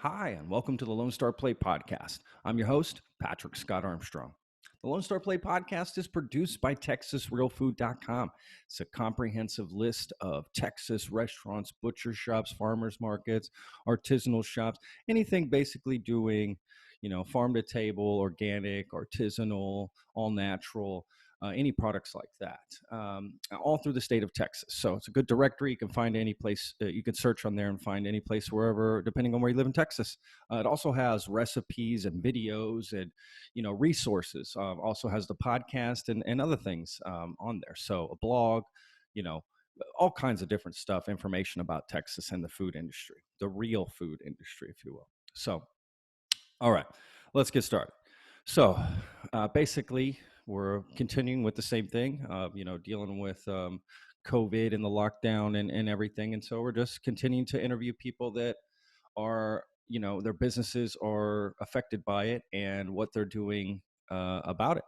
Hi, and welcome to the Lone Star Play Podcast. I'm your host, Patrick Scott Armstrong. The Lone Star Play Podcast is produced by TexasRealFood.com. It's a comprehensive list of Texas restaurants, butcher shops, farmers markets, artisanal shops, anything basically doing, farm to table, organic, artisanal, all natural, any products like that, all through the state of Texas. So it's a good directory. You can find any place, you can search on there and find any place wherever, depending on where you live in Texas. It also has recipes and videos and, resources. Also has the podcast and other things on there. So a blog, you know, all kinds of different stuff, information about Texas and the food industry, the real food industry, if you will. So, all right, let's get started. So basically, we're continuing with the same thing, dealing with COVID and the lockdown and everything. And so we're just continuing to interview people that are, their businesses are affected by it and what they're doing about it,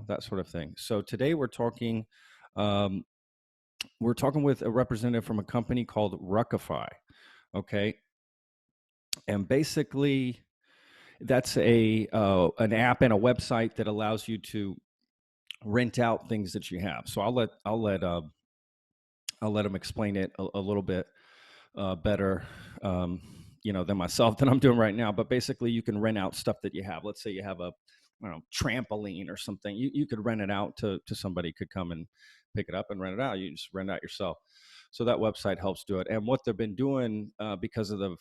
that sort of thing. So today um, we're talking with a representative from a company called Ruckify. Okay. And basically, that's an app and a website that allows you to rent out things that you have. So I'll let them explain it a little bit better, than myself than I'm doing right now. But basically, you can rent out stuff that you have. Let's say you have a trampoline or something. You could rent it out to somebody could come and pick it up and rent it out. You just rent it out yourself. So that website helps do it. And what they've been doing because of the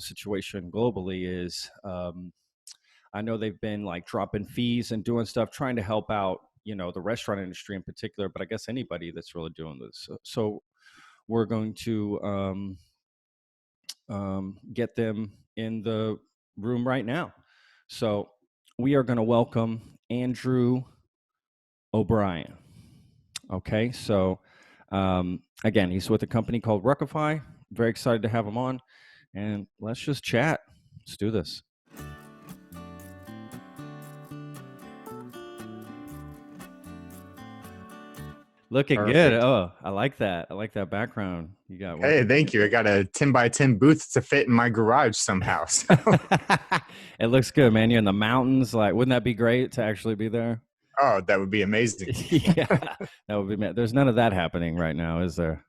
situation globally is. I know they've been like dropping fees and doing stuff, trying to help out, the restaurant industry in particular, but I guess anybody that's really doing this. So we're going to get them in the room right now. So we are going to welcome Andrew O'Brien. Okay, so again, he's with a company called Ruckify. Very excited to have him on, and let's just chat. Let's do this. Looking Perfect. good. Oh, I like that. I like that background you got. Hey, thank you. I got a 10 by 10 booth to fit in my garage somehow. So. It looks good, man. You're in the mountains. Like, wouldn't that be great to actually be there? Oh, that would be amazing. Yeah, that would be. There's none of that happening right now, is there?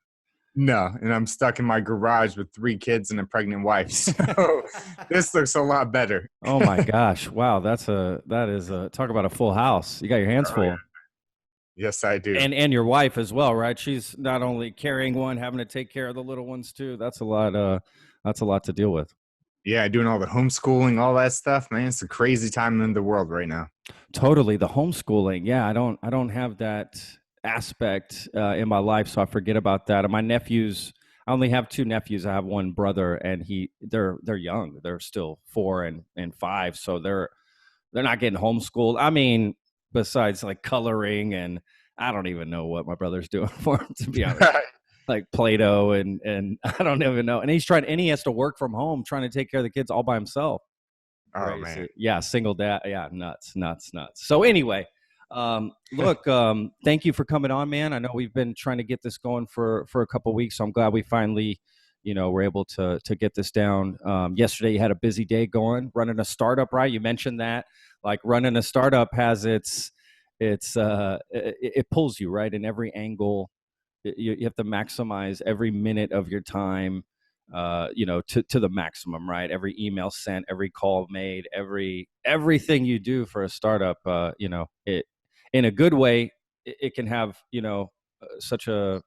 No, and I'm stuck in my garage with 3 kids and a pregnant wife. So this looks a lot better. Oh my gosh! Wow, that is talk about a full house. You got your hands full. Yeah. Yes, I do. And your wife as well, right? She's not only carrying one, having to take care of the little ones too. That's a lot. That's a lot to deal with. Yeah, doing all the homeschooling, all that stuff, man. It's a crazy time in the world right now. Totally, the homeschooling. Yeah, I don't have that aspect in my life, so I forget about that. And my nephews, I only have 2 nephews. I have one brother, and they're young. They're still 4 and 5, so they're not getting homeschooled. I mean, besides like coloring, and I don't even know what my brother's doing for him, to be honest. Like Play-Doh and I don't even know. And he has to work from home, trying to take care of the kids all by himself. Oh, Crazy. man. Yeah, single dad. Yeah, nuts. So anyway, look, thank you for coming on, man. I know we've been trying to get this going for a couple of weeks, so I'm glad we finally, were able to get this down. Yesterday, you had a busy day going, running a startup, right? You mentioned that, like running a startup has it pulls you right in every angle. You have to maximize every minute of your time, to the maximum, right? Every email sent, every call made, everything you do for a startup, it in a good way, it can have, such a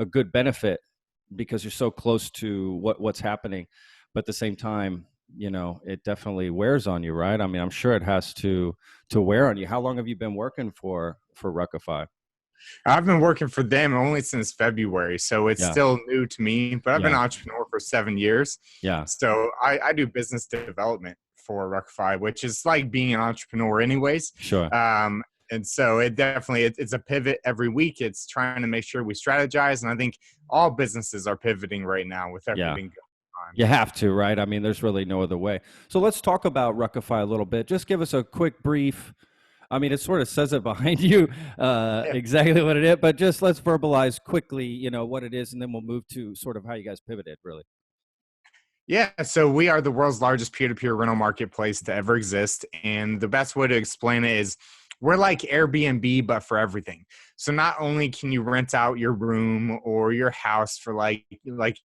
good benefit because you're so close to what's happening, but at the same time, it definitely wears on you, right? I mean, I'm sure it has to wear on you. How long have you been working for Ruckify? I've been working for them only since February, so it's still new to me, but I've been an entrepreneur for 7 years. Yeah. So I do business development for Ruckify, which is like being an entrepreneur anyways. Sure. And so it's a pivot every week. It's trying to make sure we strategize. And I think all businesses are pivoting right now with everything going on. You have to, right? I mean, there's really no other way. So let's talk about Ruckify a little bit. Just give us a quick brief. I mean, it sort of says it behind you, exactly what it is, but just let's verbalize quickly, what it is, and then we'll move to sort of how you guys pivoted, really. Yeah, so we are the world's largest peer-to-peer rental marketplace to ever exist. And the best way to explain it is we're like Airbnb, but for everything. So not only can you rent out your room or your house for like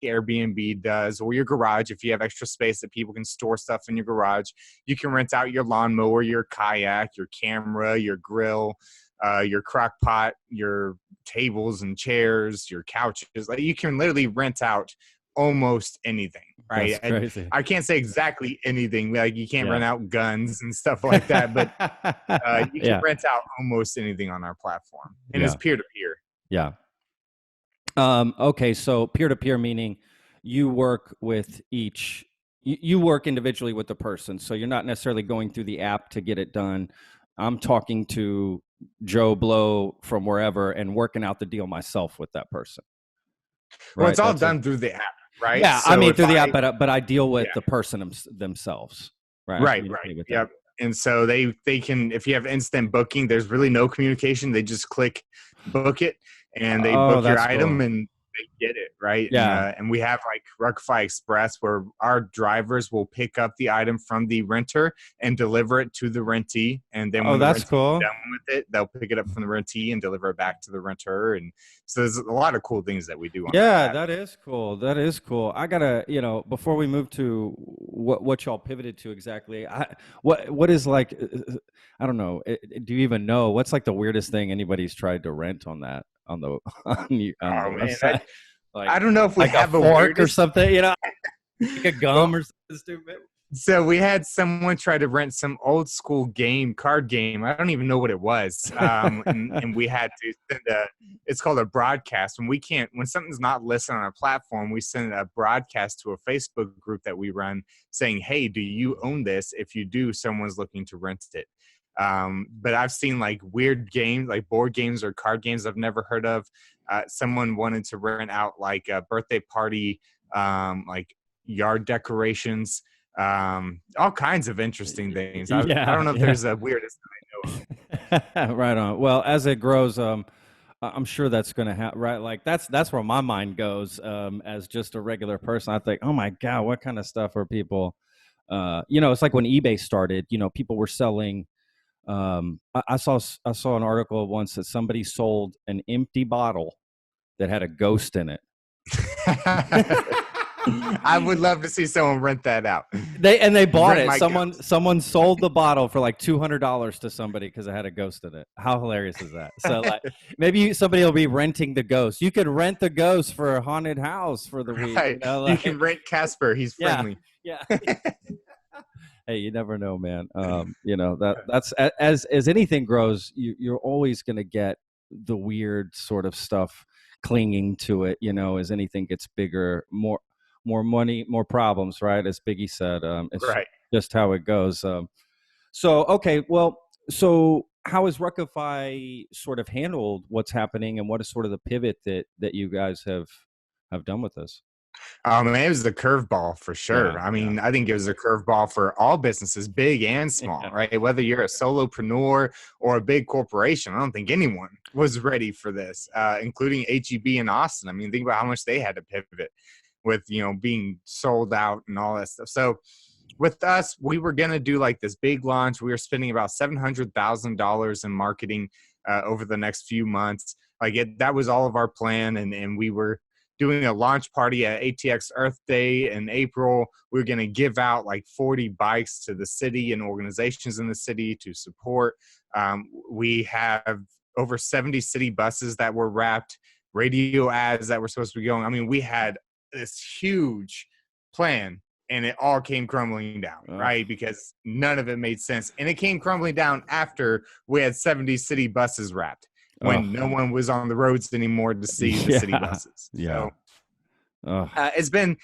Airbnb does, or your garage if you have extra space that people can store stuff in your garage, you can rent out your lawnmower, your kayak, your camera, your grill, your crock pot, your tables and chairs, your couches. Like you can literally rent out almost anything, That's right? And crazy. I can't say exactly anything. Like you can't Yeah. rent out guns and stuff like that, but you can Yeah. rent out almost anything on our platform, and it's Yeah. peer to peer. Yeah. Okay, so peer to peer meaning you work with you work individually with the person. So you're not necessarily going through the app to get it done. I'm talking to Joe Blow from wherever and working out the deal myself with that person. Well, Right? it's all done through the app, right? Yeah, I So mean if through the I app, but I deal yeah, with the person themselves. Right. I right, right, communicate with them. yep. And so they can, if you have instant booking, there's really no communication. They just click book it, and they Oh, book your that's item, cool. and they get it, right? Yeah. And we have like Ruckify Express, where our drivers will pick up the item from the renter and deliver it to the rentee, and then Oh, when the that's rentee is cool. done with it, they'll pick it up from the rentee and deliver it back to the renter. And so there's a lot of cool things that we do on our Yeah, app. that is cool. That is cool. I gotta, before we move to what y'all pivoted to exactly, what is like, I don't know. Do you even know what's like the weirdest thing anybody's tried to rent on that on the Oh man, website? I Like don't know if we like a have a fork or weirdest. something, like a Well, gum or something stupid. so we had someone try to rent some old school card game. I don't even know what it was. And we had to send it's called a broadcast. When something's not listed on a platform, we send a broadcast to a Facebook group that we run saying, hey, do you own this? If you do, someone's looking to rent it. But I've seen like weird games, like board games or card games I've never heard of. Someone wanted to rent out like a birthday party, like yard decorations, all kinds of interesting things. I don't Yeah, know if yeah. there's a weirdest that I know of. Right on. Well, as it grows, I'm sure that's going to happen. Right, like that's where my mind goes. As just a regular person, I think, oh my god, what kind of stuff are people? It's like when eBay started. People were selling. I saw an article once that somebody sold an empty bottle that had a ghost in it. I would love to see someone rent that out. They bought Rent it. my ghost. Someone sold the bottle for like $200 to somebody because it had a ghost in it. How hilarious is that? So like maybe somebody will be renting the ghost. You could rent the ghost for a haunted house for the week. Right. You can rent Casper. He's Yeah, friendly. yeah. Hey, you never know, man. That's as anything grows, you're always going to get the weird sort of stuff clinging to it. As anything gets bigger, more money, more problems, right? As Biggie said, it's Right. just how it goes. So okay, well, so how has Ruckify sort of handled what's happening, and what is sort of the pivot that you guys have done with this? Man, it was the curveball for sure. Yeah, I yeah, mean, I think it was a curveball for all businesses, big and small, yeah. right? Whether you're a solopreneur or a big corporation, I don't think anyone was ready for this, including HEB in Austin. I mean, think about how much they had to pivot with, being sold out and all that stuff. So with us, we were going to do like this big launch. We were spending about $700,000 in marketing over the next few months. That was all of our plan. And we were doing a launch party at ATX Earth Day in April. We were going to give out like 40 bikes to the city and organizations in the city to support. We have over 70 city buses that were wrapped, radio ads that were supposed to be going. I mean, we had this huge plan, and it all came crumbling down, Ugh. right? Because none of it made sense. And it came crumbling down after we had 70 city buses wrapped, when Ugh. no one was on the roads anymore to see the city Yeah, buses. yeah. So Ugh. it's been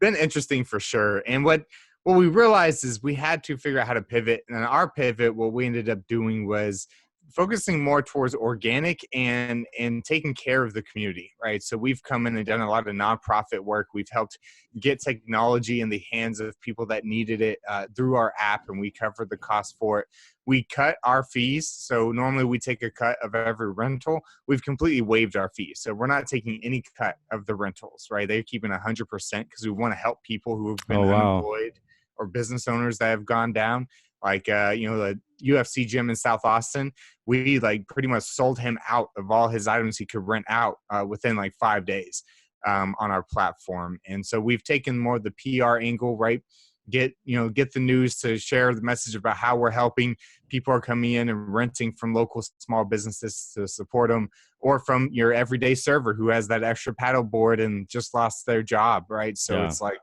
interesting for sure. And what we realized is we had to figure out how to pivot. And our pivot, what we ended up doing was focusing more towards organic and taking care of the community, right? So we've come in and done a lot of nonprofit work. We've helped get technology in the hands of people that needed it through our app, and we covered the cost for it. We cut our fees. So normally we take a cut of every rental. We've completely waived our fees. So we're not taking any cut of the rentals, right? They're keeping 100% because we want to help people who have been Oh, wow. unemployed or business owners that have gone down. Like, the UFC gym in South Austin, we like pretty much sold him out of all his items he could rent out within like 5 days on our platform. And so we've taken more of the PR angle, right? Get the news to share the message about how we're helping. People are coming in and renting from local small businesses to support them, or from your everyday server who has that extra paddle board and just lost their job, right? So it's like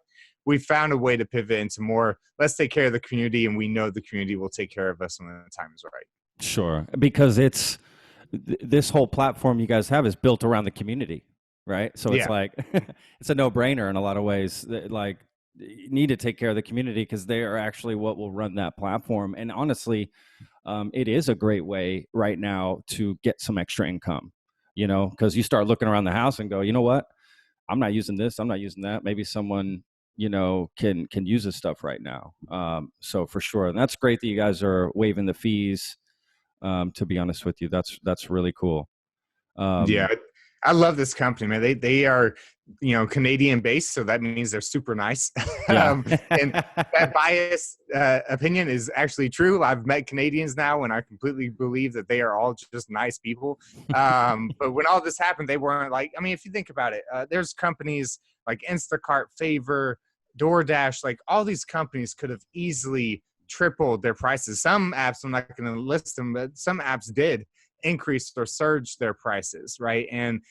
we found a way to pivot into more, let's take care of the community, and we know the community will take care of us when the time is right. Sure, because this whole platform you guys have is built around the community, right? So it's like it's a no-brainer in a lot of ways. Like, you need to take care of the community because they are actually what will run that platform. And honestly, it is a great way right now to get some extra income, because you start looking around the house and go, you know what? I'm not using this. I'm not using that. Maybe someone, can use this stuff right now. So for sure. And that's great that you guys are waiving the fees. To be honest with you, that's really cool. I love this company, man. They are, Canadian based, so that means they're super nice. Yeah. And that biased opinion is actually true. I've met Canadians now, and I completely believe that they are all just nice people. But when all this happened, they weren't like. I mean, if you think about it, there's companies like Instacart, Favor, DoorDash, like all these companies could have easily tripled their prices. Some apps, I'm not going to list them, but some apps did increase or surge their prices, right? And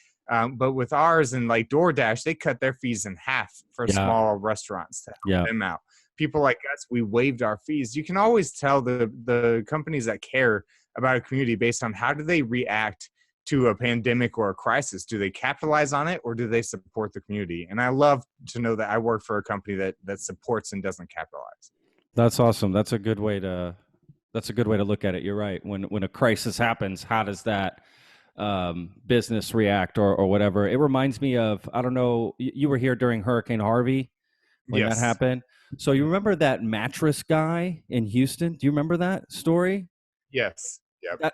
but with ours and like DoorDash, they cut their fees in half for small restaurants to help them out. People like us, we waived our fees. You can always tell the companies that care about a community based on how do they react to a pandemic or a crisis. Do they capitalize on it, or do they support the community? And I love to know that I work for a company that supports and doesn't capitalize. That's awesome. That's a good way to look at it. You're right. When a crisis happens, how does that business react or whatever? It reminds me of, I don't know, you were here during Hurricane Harvey when that happened. So you remember that mattress guy in Houston? Do you remember that story? Yes. Yep.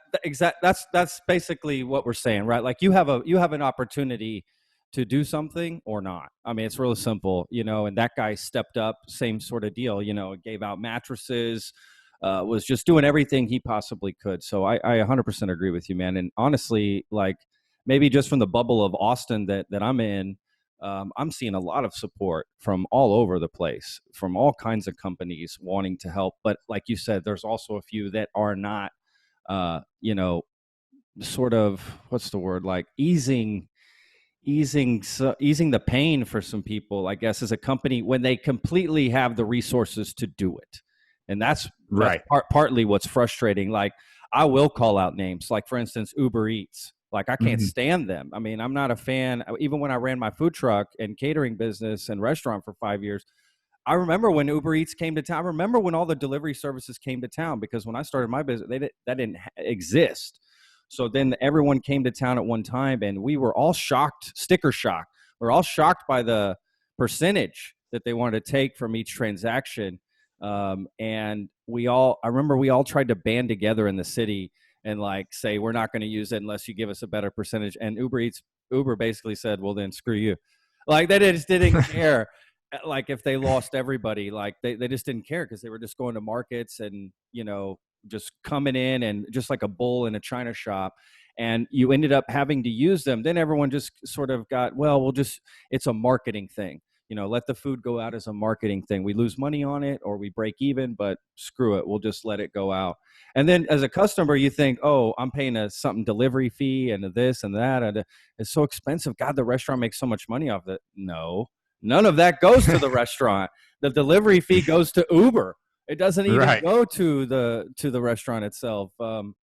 That's basically what we're saying, right? Like you have an opportunity to do something or not. I mean, it's really simple, and that guy stepped up, same sort of deal, gave out mattresses, was just doing everything he possibly could. So I 100% agree with you, man. And honestly, like maybe just from the bubble of Austin that I'm in, I'm seeing a lot of support from all over the place, from all kinds of companies wanting to help. But like you said, there's also a few that are not, sort of, what's the word, like easing the pain for some people, I guess, as a company when they completely have the resources to do it. And that's partly what's frustrating. Like, I will call out names, like for instance, UberEats. Like, I can't stand them. I mean, I'm not a fan. Even when I ran my food truck and catering business and restaurant for 5 years, I remember when Uber Eats came to town. I remember when all the delivery services came to town, because when I started my business, that didn't exist. So then everyone came to town at one time, and we were all shocked, sticker shock. We're all shocked by the percentage that they wanted to take from each transaction. And I remember we all tried to band together in the city and like say, we're not going to use it unless you give us a better percentage. And Uber basically said, well, then screw you. Like, they just didn't care. Like, if they lost everybody, like they just didn't care, because they were just going to markets and, just coming in and just like a bull in a china shop. And you ended up having to use them. Then everyone just sort of got, well, it's a marketing thing. Let the food go out as a marketing thing. We lose money on it or we break even, but screw it. We'll just let it go out. And then as a customer, you think, oh, I'm paying a something delivery fee and this and that. And it's so expensive. God, the restaurant makes so much money off it. No, none of that goes to the restaurant. The delivery fee goes to Uber. It doesn't even go to the restaurant itself. And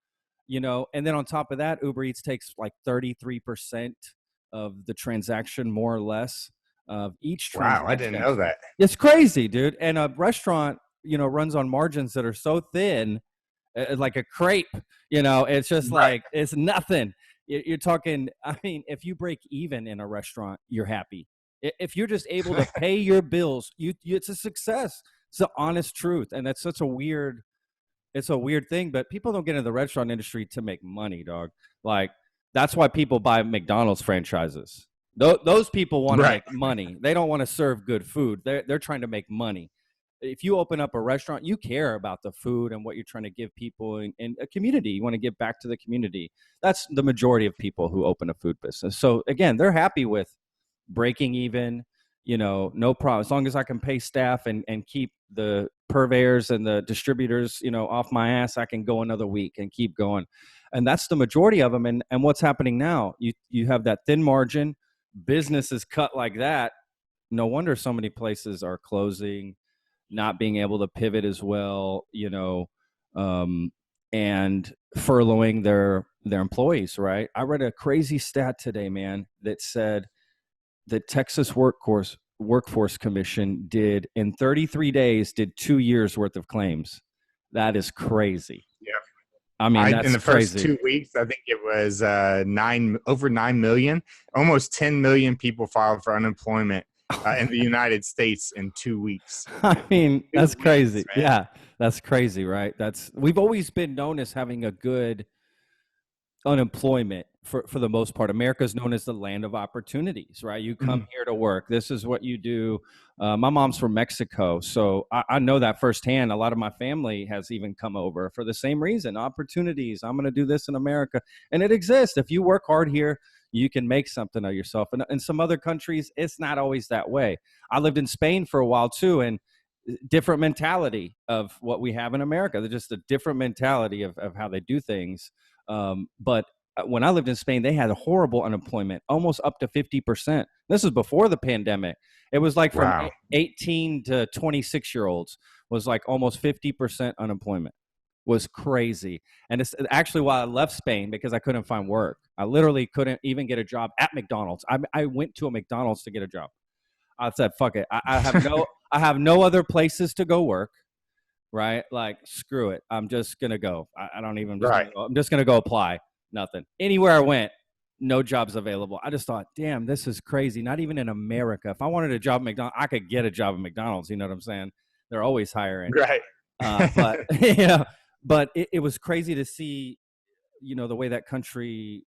then on top of that, Uber Eats takes like 33% of the transaction, more or less, of each transaction. Wow, I didn't know that. It's crazy, dude. And a restaurant, runs on margins that are so thin like a crepe. It's just Right. like, it's nothing. You're talking, I mean, if you break even in a restaurant, you're happy. If you're just able to pay your bills, it's a success. It's the honest truth. And that's such a weird, it's a weird thing, but people don't get into the restaurant industry to make money, dog. Like, that's why people buy McDonald's franchises. Those people want to Right. make money. They don't want to serve good food. They're trying to make money. If you open up a restaurant, you care about the food and what you're trying to give people in a community. You want to give back to the community. That's the majority of people who open a food business. So again, they're happy with breaking even, no problem. As long as I can pay staff and keep the purveyors and the distributors, off my ass, I can go another week and keep going. And that's the majority of them. And what's happening now, you have that thin margin, business is cut like that. No wonder so many places are closing, not being able to pivot as well, and furloughing their employees, right? I read a crazy stat today, man, that said the Texas Workforce Commission did in 33 days, did 2 years worth of claims. That is crazy. Yeah. I mean, that's in the crazy. first 2 weeks, I think it was over 9 million, almost 10 million people filed for unemployment in the United States in 2 weeks. I mean, that's crazy. Weeks, man. Yeah, that's crazy, right? We've always been known as having a good unemployment for the most part. America is known as the land of opportunities, right? You come here to work. This is what you do. My mom's from Mexico, so I know that firsthand. A lot of my family has even come over for the same reason. Opportunities. I'm going to do this in America, and it exists. If you work hard here, you can make something of yourself. And in some other countries, it's not always that way. I lived in Spain for a while too, and different mentality of what we have in America. They're just a different mentality of how they do things. But when I lived in Spain, they had a horrible unemployment, almost up to 50%. This is before the pandemic. It was like from 18 to 26-year-olds was like almost 50% unemployment. Was crazy. And it's actually why I left Spain, because I couldn't find work. I literally couldn't even get a job at McDonald's. I went to a McDonald's to get a job. I said, fuck it. I have no other places to go work. Right? Like, screw it. I'm just going to go. I'm just going to go apply. Nothing. Anywhere I went, no jobs available. I just thought, damn, this is crazy. Not even in America. If I wanted a job at McDonald's, I could get a job at McDonald's. You know what I'm saying? They're always hiring. Right. But it was crazy to see, the way that country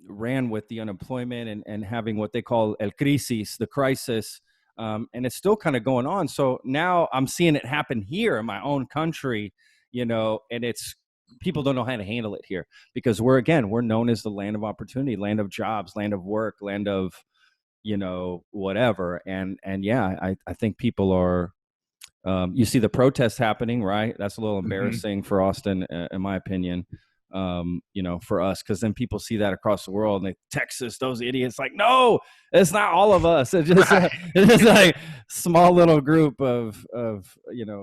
ran with the unemployment and having what they call el crisis, the crisis. And it's still kind of going on. So now I'm seeing it happen here in my own country, and it's, people don't know how to handle it here, because we're known as the land of opportunity, land of jobs, land of work, land of, whatever. And yeah, I think people are, you see the protests happening, right? That's a little embarrassing for Austin, in my opinion. For us, because then people see that across the world, and Texas, those idiots, like, no, it's not all of us. It's just, it's just like small little group of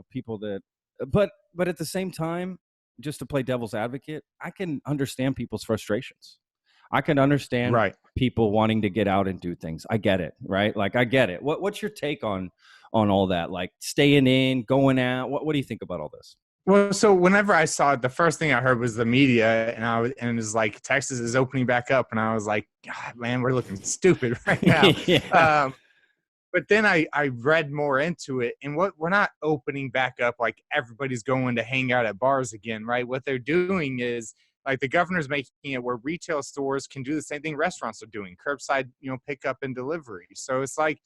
people that, but at the same time, just to play devil's advocate, I can understand people's frustrations. I can understand people wanting to get out and do things. I get it, right? Like, I get it. What's your take on all that? Like, staying in, going out. What do you think about all this? Well, so whenever I saw it, the first thing I heard was the media, and it was like, Texas is opening back up, and I was like, God, man, we're looking stupid right now. But then I read more into it, and we're not opening back up like everybody's going to hang out at bars again, right? What they're doing is, like, the governor's making it where retail stores can do the same thing restaurants are doing, curbside, pickup and delivery. So it's like,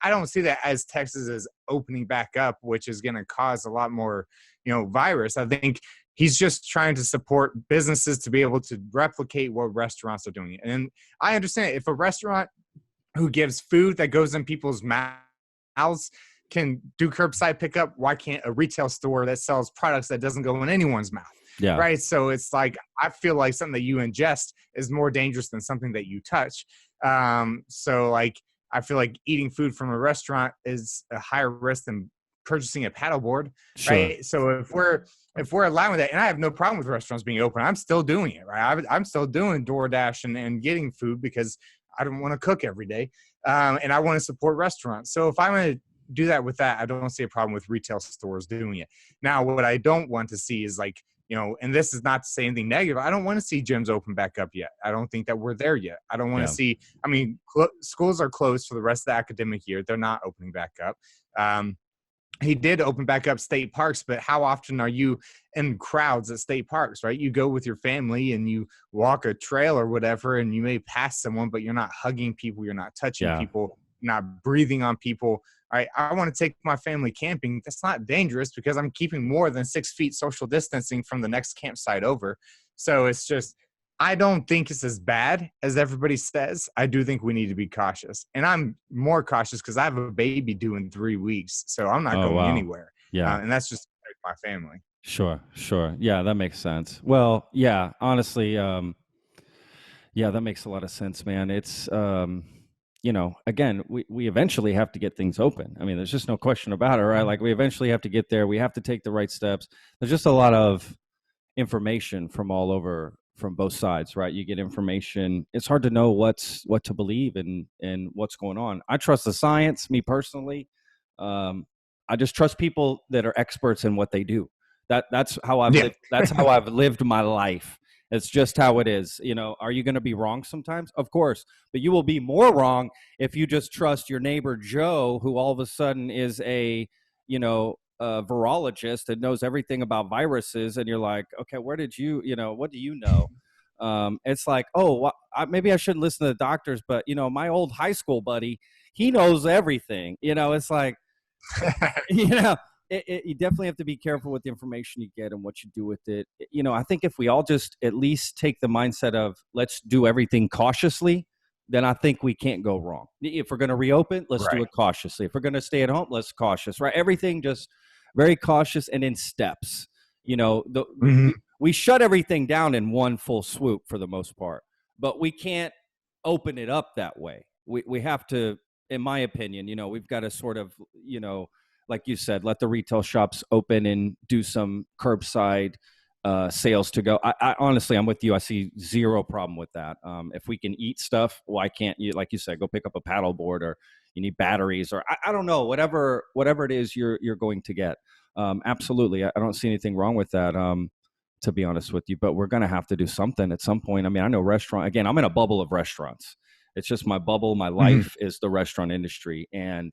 I don't see that as Texas is opening back up, which is going to cause a lot more, virus. I think he's just trying to support businesses to be able to replicate what restaurants are doing. And I understand if a restaurant who gives food that goes in people's mouths can do curbside pickup, why can't a retail store that sells products that doesn't go in anyone's mouth? Yeah. Right. So it's like, I feel like something that you ingest is more dangerous than something that you touch. So like, I feel like eating food from a restaurant is a higher risk than purchasing a paddleboard. Sure. Right. So if we're allowing that, and I have no problem with restaurants being open, I'm still doing it. Right. I'm still doing DoorDash and getting food because I don't want to cook every day. And I want to support restaurants. So if I'm going to do that with that, I don't see a problem with retail stores doing it. Now, what I don't want to see is like, and this is not to say anything negative. I don't want to see gyms open back up yet. I don't think that we're there yet. I don't want to see, schools are closed for the rest of the academic year. They're not opening back up. He did open back up state parks, but how often are you in crowds at state parks, right? You go with your family and you walk a trail or whatever, and you may pass someone, but you're not hugging people. You're not touching people, not breathing on people. All right. I want to take my family camping. That's not dangerous because I'm keeping more than 6 feet social distancing from the next campsite over. So it's just, I don't think it's as bad as everybody says. I do think we need to be cautious. And I'm more cautious because I have a baby due in 3 weeks. So I'm not going anywhere. Yeah. And that's just my family. Sure. Yeah, that makes sense. Well, yeah, honestly, yeah, that makes a lot of sense, man. It's, again, we eventually have to get things open. I mean, there's just no question about it, right? Like we eventually have to get there. We have to take the right steps. There's just a lot of information from all over, from both sides, right? You get information. It's hard to know what to believe and what's going on. I trust the science, me personally. I just trust people that are experts in what they do. That's how I've lived. That's how I've lived my life. It's just how it is. Are you going to be wrong sometimes? Of course, but you will be more wrong if you just trust your neighbor Joe, who all of a sudden is a virologist that knows everything about viruses, and you're like, okay, where did you, what do you know? It's like, maybe I shouldn't listen to the doctors, but my old high school buddy, he knows everything. It's like, you definitely have to be careful with the information you get and what you do with it. I think if we all just at least take the mindset of let's do everything cautiously, then I think we can't go wrong. If we're going to reopen, let's do it cautiously. If we're going to stay at home, let's cautious, right? Everything just very cautious and in steps. We shut everything down in one full swoop for the most part, but we can't open it up that way. We have to, in my opinion, we've got to sort of, like you said, let the retail shops open and do some curbside sales to go. I honestly, I'm with you. I see zero problem with that. If we can eat stuff, why can't you, like you said, go pick up a paddle board, or you need batteries, or I don't know, whatever it is you're going to get. Absolutely. I don't see anything wrong with that, to be honest with you, but we're going to have to do something at some point. I mean, I know again, I'm in a bubble of restaurants. It's just my bubble. My life is the restaurant industry, and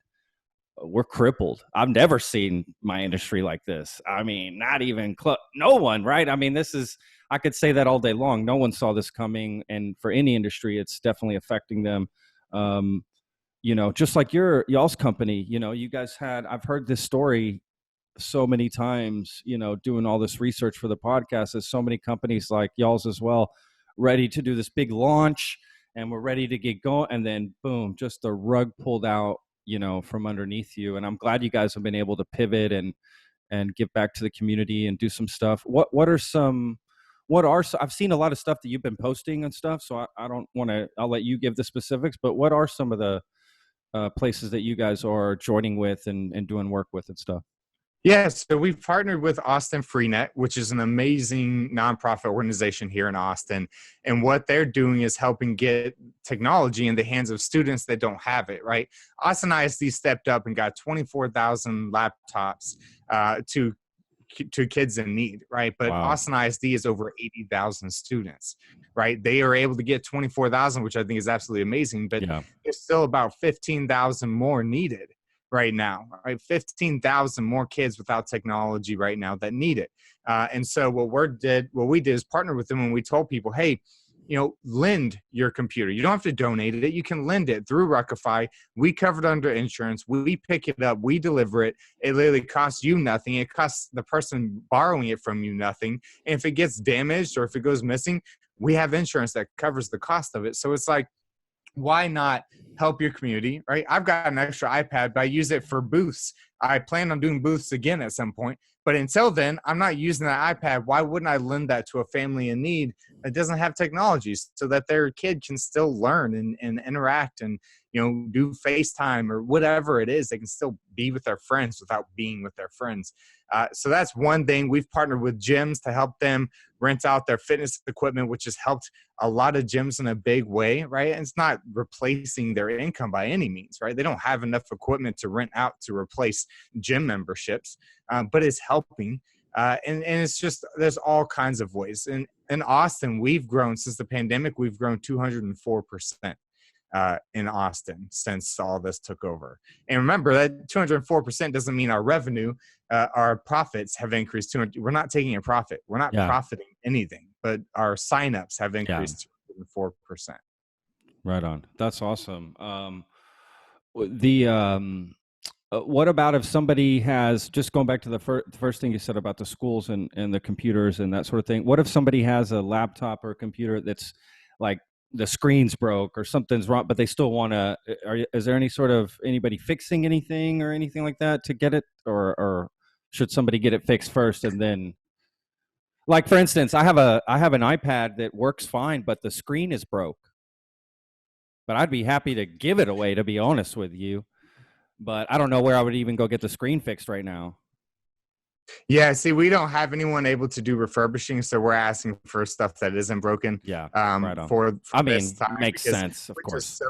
we're crippled. I've never seen my industry like this. I mean, not even no one, right? I mean, I could say that all day long. No one saw this coming. And for any industry, it's definitely affecting them. Just like y'all's company, you guys I've heard this story so many times, doing all this research for the podcast. There's so many companies like y'all's as well, ready to do this big launch, and we're ready to get going. And then boom, just the rug pulled out, from underneath you. And I'm glad you guys have been able to pivot and give back to the community and do some stuff. I've seen a lot of stuff that you've been posting and stuff, so I don't want to, I'll let you give the specifics, but what are some of the places that you guys are joining with and doing work with and stuff? Yeah, so we've partnered with Austin Freenet, which is an amazing nonprofit organization here in Austin. And what they're doing is helping get technology in the hands of students that don't have it, right? Austin ISD stepped up and got 24,000 laptops to kids in need, right? But wow. Austin ISD is over 80,000 students, right? They are able to get 24,000, which I think is absolutely amazing, but there's still about 15,000 more needed right now, right? 15,000 more kids without technology right now that need it. And so what we did is partner with them, and we told people, hey, lend your computer. You don't have to donate it. You can lend it through Ruckify. We cover it under insurance. We pick it up. We deliver it. It literally costs you nothing. It costs the person borrowing it from you nothing. And if it gets damaged or if it goes missing, we have insurance that covers the cost of it. So it's like, why not help your community, right? I've got an extra iPad, but I use it for booths. I plan on doing booths again at some point. But until then, I'm not using that iPad. Why wouldn't I lend that to a family in need that doesn't have technology so that their kid can still learn and interact and, do FaceTime or whatever it is? They can still be with their friends without being with their friends. So that's one thing. We've partnered with gyms to help them rent out their fitness equipment, which has helped a lot of gyms in a big way, right? And it's not replacing their income by any means, right? They don't have enough equipment to rent out to replace gym memberships, but it's helping. And it's just, there's all kinds of ways. And in Austin, we've grown since the pandemic. We've grown 204%. In Austin since all this took over. And remember that 204% doesn't mean our revenue, our profits have increased. We're not taking a profit. We're not profiting anything, but our signups have increased 204%. Right on. That's awesome. What about if somebody has, just going back to the first thing you said about the schools and the computers and that sort of thing. What if somebody has a laptop or a computer that's like the screen's broke or something's wrong, but they still want to, is there any sort of anybody fixing anything or anything like that to get it? Or should somebody get it fixed first and then, like, for instance, I have an iPad that works fine, but the screen is broke. But I'd be happy to give it away, to be honest with you. But I don't know where I would even go get the screen fixed right now. Yeah, see, we don't have anyone able to do refurbishing, so we're asking for stuff that isn't broken. Yeah, right on. For I mean, this time, makes sense, of course.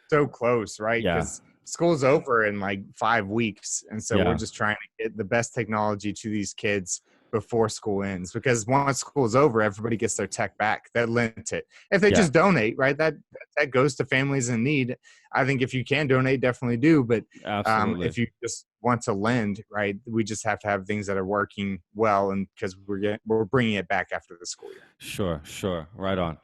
So close, right? Because school's over in like 5 weeks, and so we're just trying to get the best technology to these kids before school ends. Because once school's over, everybody gets their tech back. That lent it. If they just donate, right? That goes to families in need. I think if you can donate, definitely do. But if you just want to lend, right, we just have to have things that are working well, and because we're bringing it back after the school year. Sure, right on.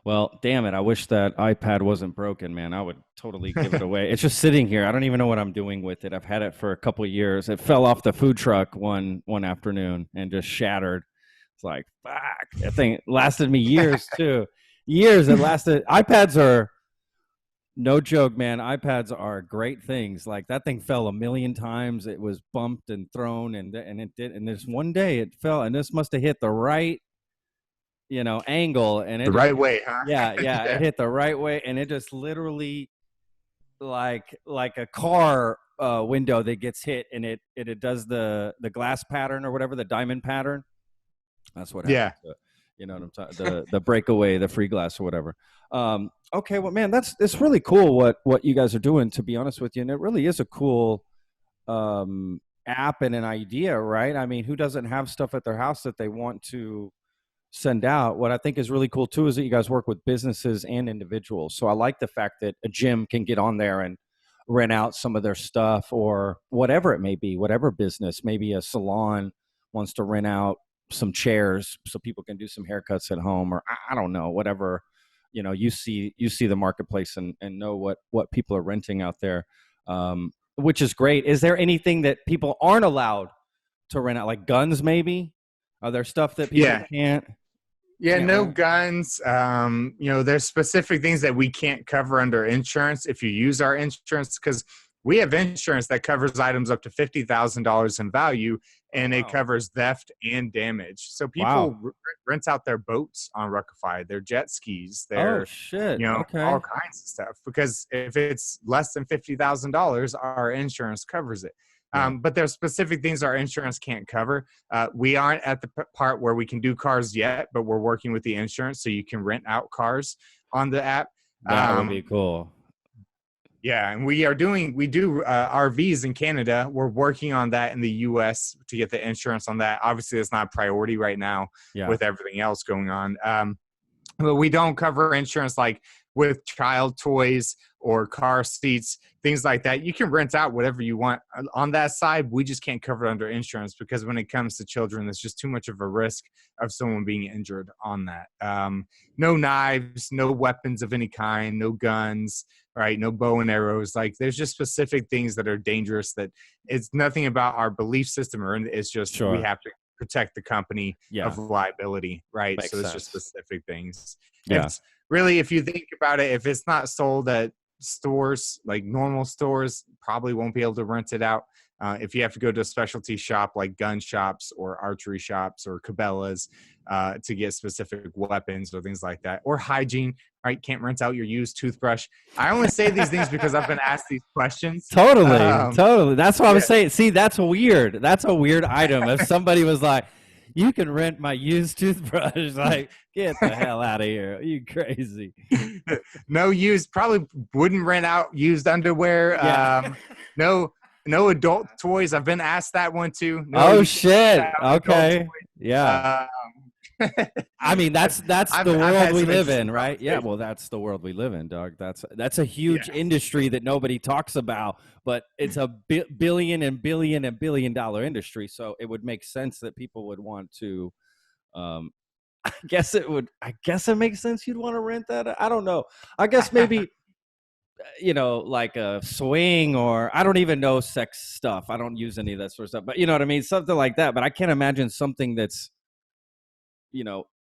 Well, damn it, I wish that iPad wasn't broken, man. I would totally give it away. It's just sitting here. I don't even know what I'm doing with it. I've had it for a couple of years. It fell off the food truck one afternoon and just shattered. It's like, fuck. That thing lasted me years too. Years it lasted. iPads are, no joke, man. iPads are great things. Like, that thing fell a million times. It was bumped and thrown, and it did. And this one day it fell, and this must have hit the right, angle, and the right way, huh? Yeah, it hit the right way, and it just literally, like a car window that gets hit, and it does the glass pattern or whatever, the diamond pattern. That's what happens. Yeah. You know what I'm talking, the breakaway, the free glass or whatever. Okay, well, man, it's really cool what you guys are doing, to be honest with you, and it really is a cool app and an idea, right? I mean, who doesn't have stuff at their house that they want to send out? What I think is really cool too is that you guys work with businesses and individuals. So I like the fact that a gym can get on there and rent out some of their stuff, or whatever it may be, whatever business, maybe a salon wants to rent out some chairs so people can do some haircuts at home, or I don't know, whatever, you see the marketplace and know what people are renting out there, which is great. Is there anything that people aren't allowed to rent out, like guns maybe? Are there stuff that people can't? Yeah, no guns. There's specific things that we can't cover under insurance if you use our insurance, because we have insurance that covers items up to $50,000 in value, and it covers theft and damage. So people rent out their boats on Ruckify, their jet skis, their all kinds of stuff. Because if it's less than $50,000, our insurance covers it. But there's specific things our insurance can't cover. We aren't at the part where we can do cars yet, but we're working with the insurance so you can rent out cars on the app. That would be cool. Yeah, and we do RVs in Canada. We're working on that in the U.S. to get the insurance on that. Obviously, it's not a priority right now with everything else going on. But we don't cover insurance like with child toys or car seats, things like that. You can rent out whatever you want on that side. We just can't cover it under insurance, because when it comes to children, there's just too much of a risk of someone being injured on that. No knives, no weapons of any kind, no guns, right? No bow and arrows. Like, there's just specific things that are dangerous, that it's nothing about our belief system, or it's just we have to protect the company of liability, right? Makes so it's sense. just specific things. Yeah. It's really, if you think about it, if it's not sold at stores, like normal stores, probably won't be able to rent it out. If you have to go to a specialty shop like gun shops or archery shops or Cabela's to get specific weapons or things like that, or hygiene, right? Can't rent out your used toothbrush. I only say these things because I've been asked these questions. Totally. That's what I was saying. See, that's weird. That's a weird item. If somebody was like, you can rent my used toothbrush, like, get the hell out of here. Are you crazy? No used, probably wouldn't rent out used underwear. Yeah. No no adult toys. I've been asked that one too. No, Oh you can't shit. have adult Okay. toys. Yeah. I mean, that's the I've world had we some live interesting in, right? Yeah, conversations. well, that's the world we live in, dog. That's a huge Yeah. industry that nobody talks about, but it's a billion and billion and $1 billion industry. So it would make sense that people would want to. Um, I guess it would. I guess it makes sense you'd want to rent that. I don't know. I guess maybe like a swing, or I don't even know sex stuff. I don't use any of that sort of stuff, but you know what I mean, something like that. But I can't imagine something that's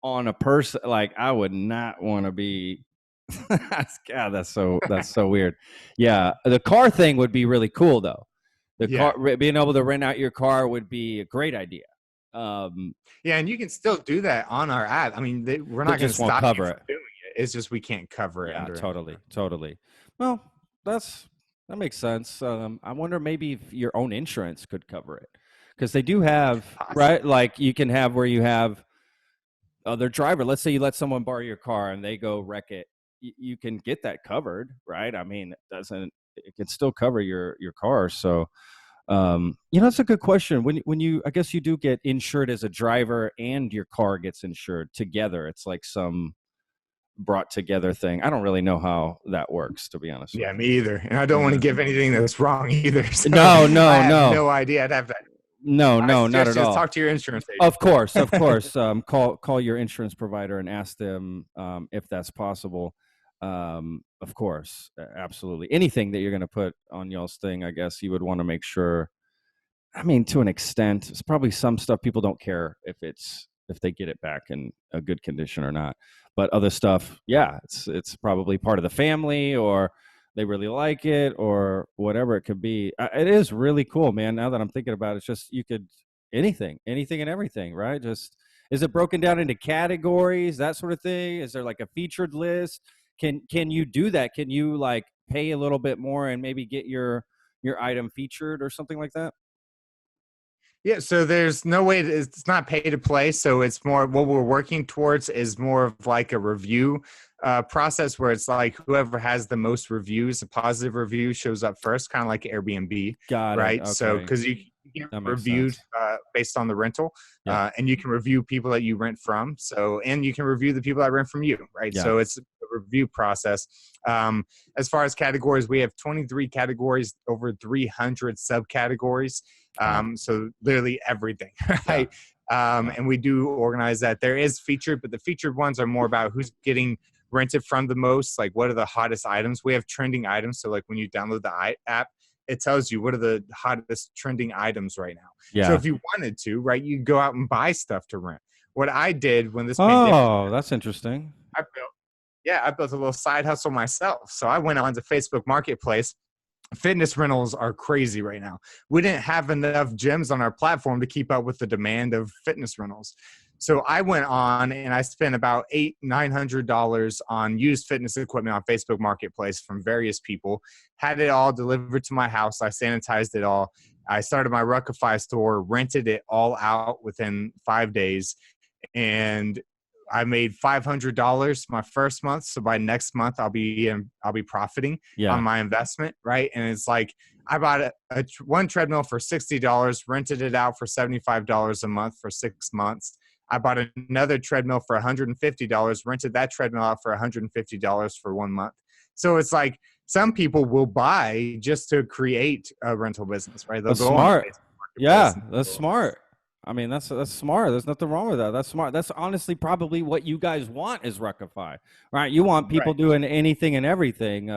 on a person. Like I would not want to be. God, that's so weird. Yeah, the car thing would be really cool though. The Yeah. car, being able to rent out your car would be a great idea. Um, Yeah, and you can still do that on our app. I mean, we're they not going to just won't stop you cover from it. doing it. It's just we can't cover it Yeah, under any. totally. Well, that makes sense. I wonder maybe if your own insurance could cover it, because they do have, right. Possibly. Like you can have where you have other driver. Let's say you let someone borrow your car and they go wreck it. You can get that covered, right? I mean, it can still cover your car. So, it's a good question. When you, I guess you do get insured as a driver and your car gets insured together. It's like some brought together thing. I don't really know how that works, to be honest with Yeah, me either. And I don't want to you. give anything that's wrong either. So No, I no, have no, no idea. I'd have to. no, I no, not suggest at you just all. talk to your insurance agent. Of course, of course. Call your insurance provider and ask them if that's possible. Of course, absolutely. Anything that you're going to put on y'all's thing, I guess you would want to make sure. I mean, to an extent, it's probably some stuff people don't care if they get it back in a good condition or not. But other stuff, yeah, it's probably part of the family, or they really like it, or whatever it could be. It is really cool, man. Now that I'm thinking about it, it's just you could anything and everything, right? Just is it broken down into categories, that sort of thing? Is there like a featured list? Can you do that? Can you like pay a little bit more and maybe get your item featured or something like that? Yeah, so there's no way it's not pay to play. So it's more what we're working towards is more of like a review process where it's like whoever has the most reviews, a positive review shows up first, kind of like Airbnb, Got it. right? So Okay. because you get That makes reviewed sense. based on the rental, Yeah. and you can review people that you rent from. So and you can review the people that rent from you, right? Yeah. So it's a review process. As far as categories, we have 23 categories, over 300 subcategories. Wow. So literally everything, Yeah. right? Yeah. And we do organize that. There is featured, but the featured ones are more about who's getting rented from the most, like what are the hottest items. We have trending items. So like when you download the app, it tells you what are the hottest trending items right now. So Yeah. if you wanted to, right, you go out and buy stuff to rent. What I did when this pandemic, Oh, that's interesting. I built a little side hustle myself. So I went on to Facebook Marketplace. Fitness rentals are crazy right now. We didn't have enough gyms on our platform to keep up with the demand of fitness rentals. So I went on and I spent about $900 on used fitness equipment on Facebook Marketplace from various people. Had it all delivered to my house. I sanitized it all. I started my Ruckify store, rented it all out within 5 days, and I made $500 my first month. So by next month, I'll be profiting on Yeah. my investment, right? And it's like I bought one treadmill for $60, rented it out for $75 a month for 6 months. I bought another treadmill for $150, rented that treadmill out for $150 for 1 month. So it's like some people will buy just to create a rental business, right? They'll That's go on the smart. Facebook Marketplace Yeah, and that's smart. I mean, that's smart. There's nothing wrong with that. That's smart. That's honestly probably what you guys want is Ruckify, right? You want people right. doing anything and everything.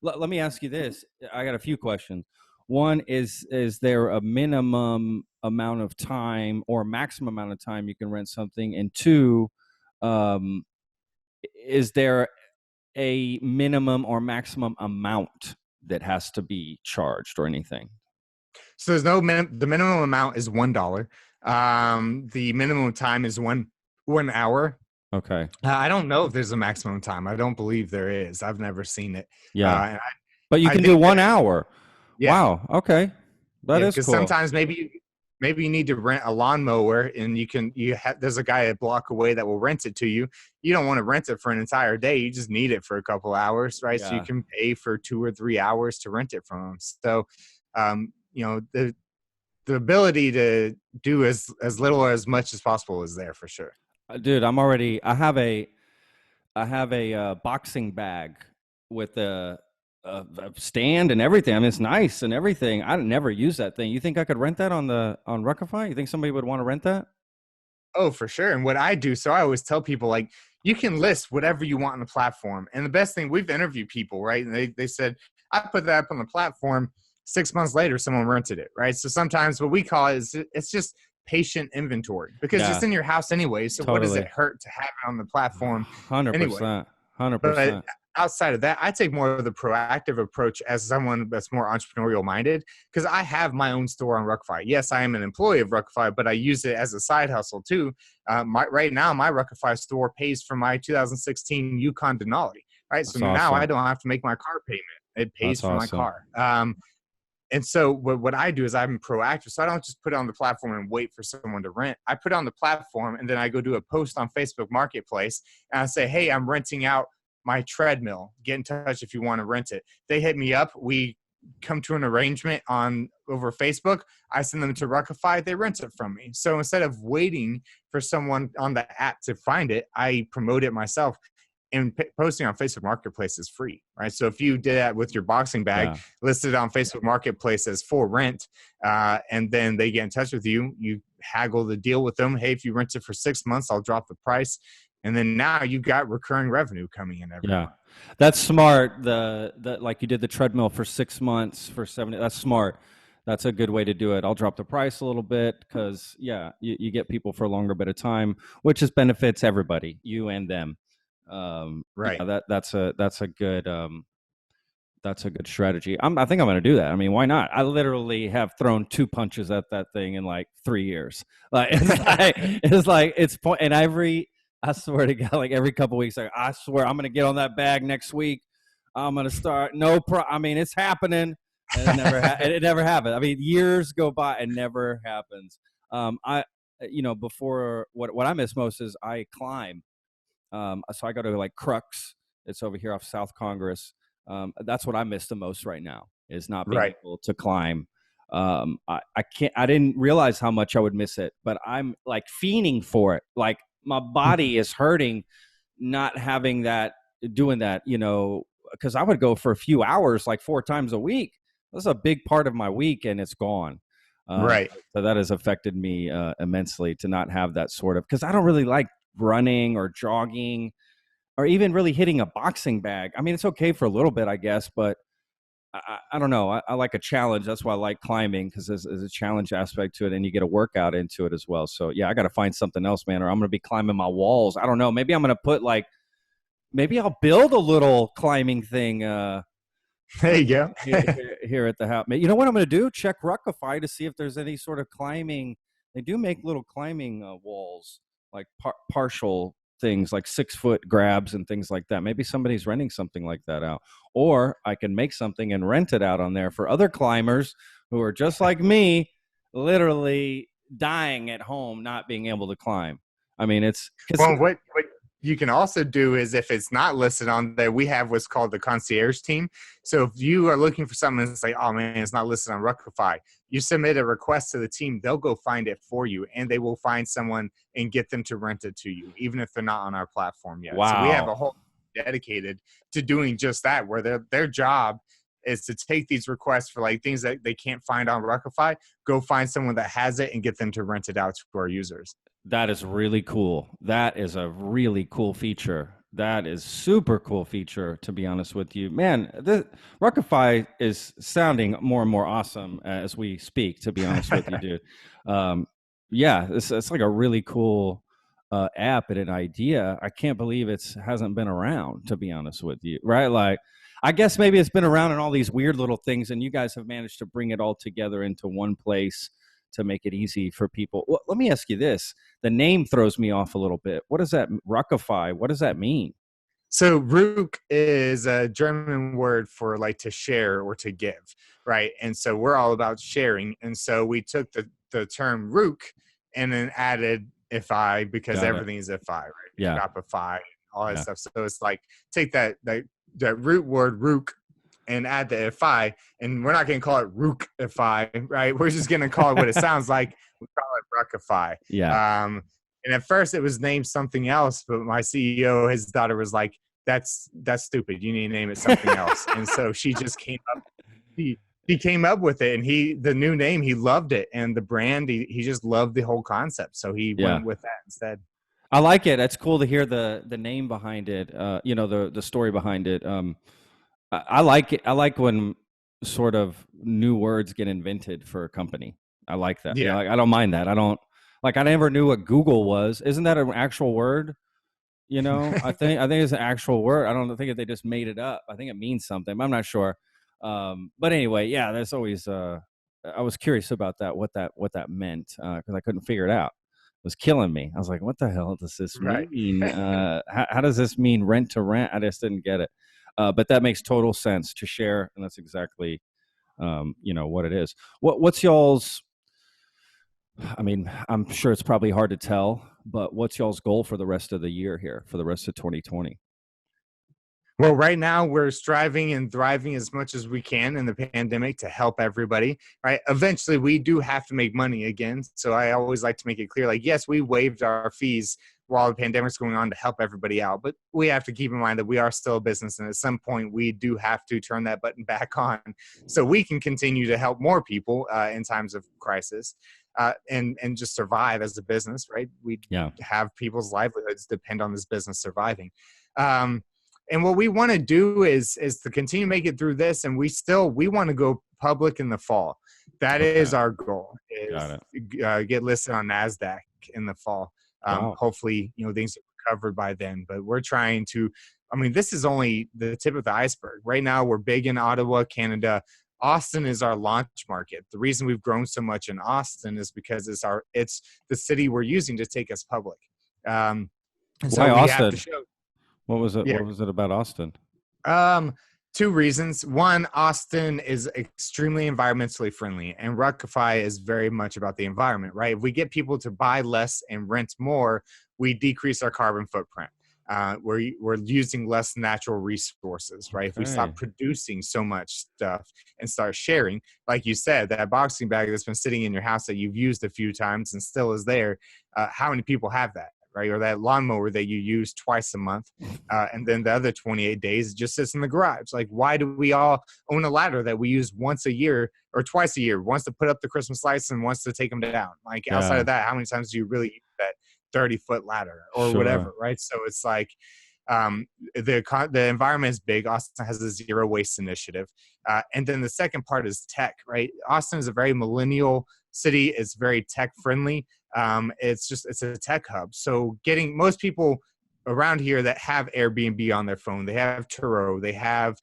Let me ask you this. I got a few questions. One is there a minimum amount of time or maximum amount of time you can rent something? And two, um, is there a minimum or maximum amount that has to be charged or anything? So there's the minimum amount is $1. The minimum time is one hour. Okay. I don't know if there's a maximum time. I don't believe there is. I've never seen it. Yeah. And But you I can do think that 1 hour. yeah, Wow. Okay. That yeah, is because cool. sometimes maybe you need to rent a lawnmower, and there's a guy a block away that will rent it to you. You don't want to rent it for an entire day. You just need it for a couple hours, right? So you Yeah. can pay for 2 or 3 hours to rent it from them. So the ability to do as little or as much as possible is there for sure. Dude, I have a boxing bag with a stand and everything. I mean, it's nice and everything. I never use that thing. You think I could rent that on Ruckify? You think somebody would want to rent that? Oh, for sure. And what I do, so I always tell people, like, you can list whatever you want on the platform. And the best thing, we've interviewed people, right? And they said, I put that up on the platform. 6 months later, someone rented it, right? So sometimes what we call it is it's just patient inventory because Yeah, it's in your house anyway. So what does it totally. hurt to have it on the platform anyway? 100%. But 100%. outside of that, I take more of the proactive approach as someone that's more entrepreneurial minded because I have my own store on Ruckify. Yes, I am an employee of Ruckify, but I use it as a side hustle too. Right now, my Ruckify store pays for my 2016 Yukon Denali, right? So That's now I awesome. don't have to make my car payment. It pays That's for my awesome. car. And so what I do is I'm proactive. So I don't just put it on the platform and wait for someone to rent. I put it on the platform and then I go do a post on Facebook Marketplace and I say, hey, I'm renting out my treadmill. Get in touch if you want to rent it. They hit me up. We come to an arrangement on over Facebook. I send them to Ruckify. They rent it from me. So instead of waiting for someone on the app to find it, I promote it myself. And posting on Facebook Marketplace is free, right? So if you did that with your boxing bag, Yeah. listed on Facebook Marketplace as for rent, and then they get in touch with you, you haggle the deal with them. Hey, if you rent it for 6 months, I'll drop the price. And then now you got recurring revenue coming in every Yeah. month. That's smart. The like you did the treadmill for 6 months for 70. That's smart. That's a good way to do it. I'll drop the price a little bit because yeah, you get people for a longer bit of time, which just benefits everybody, you and them. Right. Yeah, that's a good strategy. I think I'm going to do that. I mean, why not? I literally have thrown 2 punches at that thing in like 3 years. Like it's point. And I swear to God, like every couple weeks, like I swear I'm going to get on that bag next week. I'm going to start. I mean, it's happening, and it never happened. I mean, years go by and never happens. Before what I miss most is I climb. So I go to like Crux. It's over here off South Congress. That's what I miss the most right now is not being Right. able to climb. I can't. I didn't realize how much I would miss it, but I'm like fiending for it. Like my body is hurting, not having that, doing that. Because I would go for a few hours, like 4 times a week. That's a big part of my week, and it's gone. Um, Right. so that has affected me immensely to not have that sort of, because I don't really like running or jogging or even really hitting a boxing bag. I mean, it's okay for a little bit, I guess, but I don't know. I like a challenge. That's why I like climbing because there's a challenge aspect to it and you get a workout into it as well. So yeah, I got to find something else, man, or I'm going to be climbing my walls. I don't know. Maybe I'm going to put maybe I'll build a little climbing thing There you go. here at the house. You know what I'm going to do? Check Ruckify to see if there's any sort of climbing. They do make little climbing walls, like partial things, like 6-foot grabs and things like that. Maybe somebody's renting something like that out, or I can make something and rent it out on there for other climbers who are just like me, literally dying at home, not being able to climb. I mean, it's because Well, what you can also do is if it's not listed on there, we have what's called the concierge team. So if you are looking for something and say, oh man, it's not listed on Ruckify, you submit a request to the team, they'll go find it for you and they will find someone and get them to rent it to you, even if they're not on our platform yet. So we have wow. a whole dedicated to doing just that, where their job is to take these requests for like things that they can't find on Ruckify, go find someone that has it and get them to rent it out to our users. That is really cool. That is a really cool feature. That is super cool feature, to be honest with you. Man, the Ruckify is sounding more and more awesome as we speak, to be honest with you, dude. Yeah, it's like a really cool app and an idea. I can't believe it hasn't been around, to be honest with you, right? Like, I guess maybe it's been around in all these weird little things, and you guys have managed to bring it all together into one place to make it easy for people. Well, let me ask you this. The name throws me off a little bit. What does that Ruckify? What does that mean? So Ruck is a German word for like to share or to give, right? And so we're all about sharing. And so we took the term Ruck and then added "ify" because Got it. everything is "ify," right? Yeah. Shopify, all that Yeah. stuff. So it's like take that root word Ruck and add the ify, and we're not going to call it Ruckify, right? We're just going to call it what it sounds like. We call it Ruckify. Yeah. And at first it was named something else, but my CEO, his daughter was like, that's stupid. You need to name it something else. And so she just came up, he came up with it, and the new name, he loved it. And the brand, he just loved the whole concept. So he went with that instead. I like it. It's cool to hear the name behind it. The story behind it. I like it. I like when sort of new words get invented for a company. I like that. Yeah. I don't mind that. I never knew what Google was. Isn't that an actual word? I think it's an actual word. I don't think they just made it up. I think it means something. I'm not sure. But anyway, yeah, there's always. I was curious about that. What that meant because I couldn't figure it out. It was killing me. I was like, what the hell does this mean? How does this mean rent to rent? I just didn't get it. But that makes total sense to share, and that's exactly what it is. What's y'all's? I mean, I'm sure it's probably hard to tell, but what's y'all's goal for the rest of the year here, for the rest of 2020? Well, right now we're striving and thriving as much as we can in the pandemic to help everybody, right? Eventually we do have to make money again. So I always like to make it clear, like, yes, we waived our fees while the pandemic's going on to help everybody out, but we have to keep in mind that we are still a business. And at some point we do have to turn that button back on so we can continue to help more people in times of crisis. And just survive as a business, right? We have people's livelihoods depend on this business surviving. And what we want to do is to continue to make it through this, and we want to go public in the fall. That is our goal. Get listed on NASDAQ in the fall. Hopefully, things are covered by then. But we're trying to. I mean, this is only the tip of the iceberg. Right now, we're big in Ottawa, Canada. Austin is our launch market. The reason we've grown so much in Austin is because it's the city we're using to take us public. Why Austin? What was it? Yeah. What was it about Austin? Two reasons. One, Austin is extremely environmentally friendly, and Ruckify is very much about the environment, right? If we get people to buy less and rent more, we decrease our carbon footprint. We're using less natural resources, right? If we stop producing so much stuff and start sharing, like you said, that boxing bag that's been sitting in your house that you've used a few times and still is there, how many people have that, right? Or that lawnmower that you use twice a month, and then the other 28 days it just sits in the garage. Like, why do we all own a ladder that we use once a year or twice a year, once to put up the Christmas lights and once to take them down? Like, outside of that, how many times do you really use that 30-foot ladder or whatever, right? So it's like the environment is big. Austin has a zero waste initiative. And then the second part is tech, right? Austin is a very millennial city. It's very tech friendly. It's a tech hub. So getting most people around here that have Airbnb on their phone, they have Turo, they have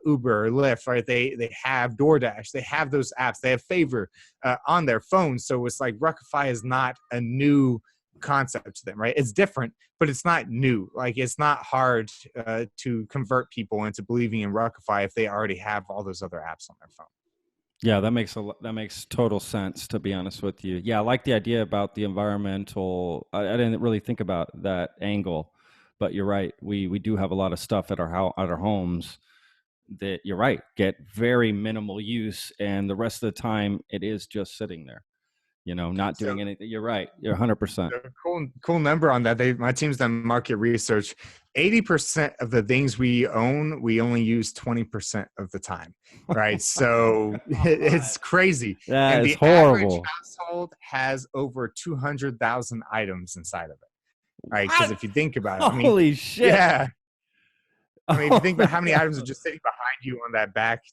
Uber or Lyft, right? They have DoorDash, they have those apps, they have Favor on their phone. So it's like Ruckify is not a new concept to them, right? It's different, but it's not new. Like, it's not hard to convert people into believing in Ruckify if they already have all those other apps on their phone. Yeah, that makes total sense, to be honest with you. Yeah, I like the idea about the environmental. I didn't really think about that angle, but you're right. We do have a lot of stuff at our homes that, you're right, get very minimal use, and the rest of the time it is just sitting there. Not doing anything. You're right. You're 100%. Cool number on that. My team's done market research. 80% of the things we own, we only use 20% of the time, right? So it's crazy. That is horrible. Average household has over 200,000 items inside of it, right? Because if you think about it, holy shit. Yeah. I mean, if you think about how many items are just sitting behind you on that back,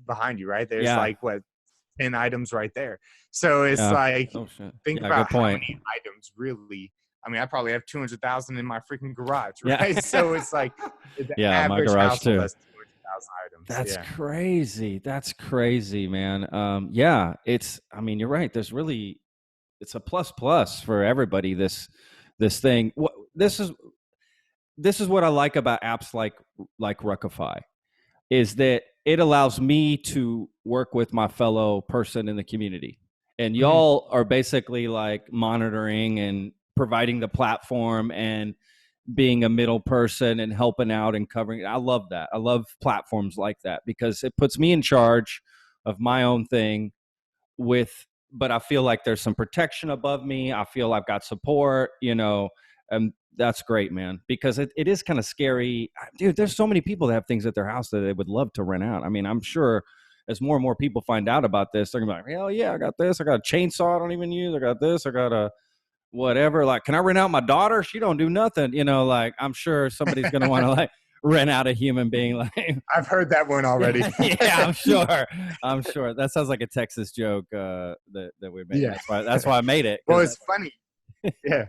behind you, right? There's like, what, 10 items right there. So it's like, think about how many items really. I mean, I probably have 200,000 in my freaking garage, right? Yeah. So it's like the average my garage household too has 200,000 items. That's crazy. That's crazy, man. Yeah, I mean, you're right. It's a plus for everybody. This thing. This is what I like about apps like Ruckify, is that it allows me to work with my fellow person in the community. And y'all are basically like monitoring and providing the platform and being a middle person and helping out and covering. I love that. I love platforms like that because it puts me in charge of my own thing but I feel like there's some protection above me. I feel I've got support, and that's great, man, because it is kind of scary. Dude, there's so many people that have things at their house that they would love to rent out. I mean, I'm sure as more and more people find out about this, they're gonna be like, hell yeah, I got this. I got a chainsaw I don't even use. I got this. I got a whatever. Like, can I rent out my daughter? She don't do nothing. Like, I'm sure somebody's going to want to like rent out a human being. Like, I've heard that one already. Yeah, I'm sure. That sounds like a Texas joke that we made. Yeah. That's why I made it. Well, it's funny. Yeah.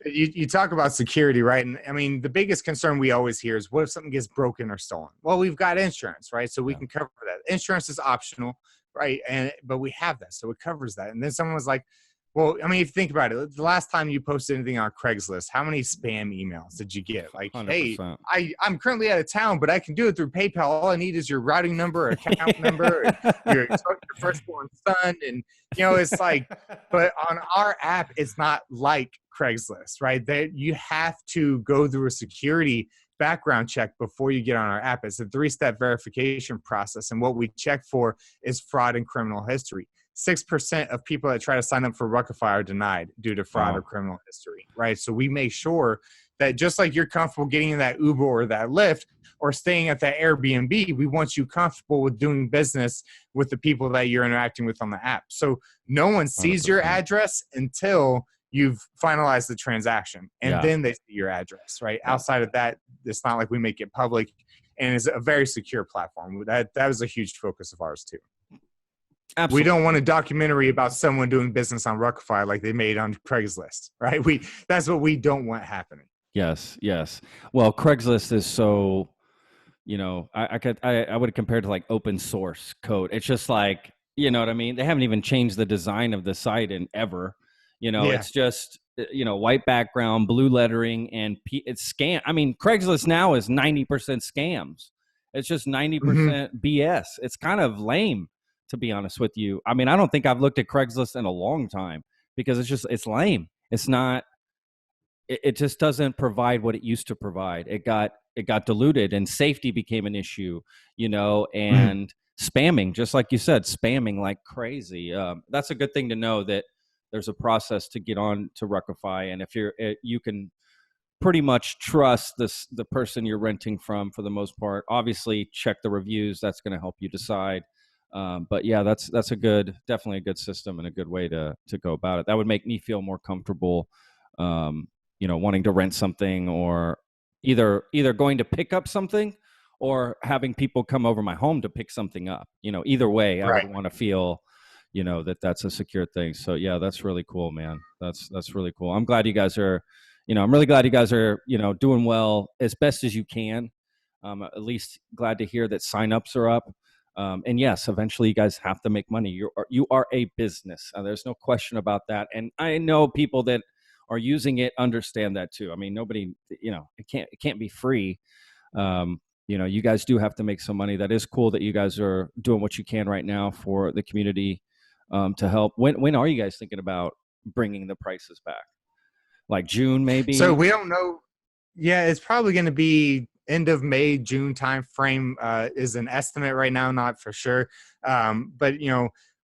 You talk about security, right? And I mean, the biggest concern we always hear is what if something gets broken or stolen? Well, we've got insurance, right? So we can cover that. Insurance is optional, right? But we have that. So it covers that. And then someone was like, well, I mean, if you think about it, the last time you posted anything on Craigslist, how many spam emails did you get? Like, 100%. Hey, I'm currently out of town, but I can do it through PayPal. All I need is your routing number, account number, your firstborn son. And, it's like, but on our app, it's not like Craigslist, right? You have to go through a security background check before you get on our app. It's a 3-step verification process. And what we check for is fraud and criminal history. 6% of people that try to sign up for Ruckify are denied due to fraud or criminal history, right? So we make sure that just like you're comfortable getting in that Uber or that Lyft or staying at that Airbnb, we want you comfortable with doing business with the people that you're interacting with on the app. So no one sees 100%. Your address until you've finalized the transaction, and then they see your address, right? Yeah. Outside of that, it's not like we make it public, and it's a very secure platform. That was a huge focus of ours too. Absolutely. We don't want a documentary about someone doing business on Ruckify like they made on Craigslist, right? That's what we don't want happening. Yes. Well, Craigslist is so, I would compare it to like open source code. It's just like, you know what I mean? They haven't even changed the design of the site in ever. It's just, white background, blue lettering, and it's scam. I mean, Craigslist now is 90% scams. It's just 90% BS. It's kind of lame, to be honest with you. I mean, I don't think I've looked at Craigslist in a long time because it's lame. It's not, it just doesn't provide what it used to provide. It got diluted and safety became an issue, and spamming, just like you said, spamming like crazy. That's a good thing to know that there's a process to get on to Ruckify. And if you can pretty much trust the person you're renting from for the most part. Obviously check the reviews. That's going to help you decide. But yeah, that's definitely a good system and a good way to go about it. That would make me feel more comfortable, wanting to rent something or either going to pick up something or having people come over my home to pick something up. Either way, I would want to feel, that's a secure thing. So yeah, that's really cool, man. That's really cool. I'm glad you guys are, I'm really glad you guys are, doing well as best as you can. At least glad to hear that signups are up. And yes, eventually you guys have to make money. You are a business. There's no question about that. And I know people that are using it understand that too. I mean, nobody, it can't be free. You guys do have to make some money. That is cool that you guys are doing what you can right now for the community to help. When are you guys thinking about bringing the prices back? Like June, maybe? So we don't know. Yeah, it's probably going to be end of May, June time frame is an estimate right now, not for sure. But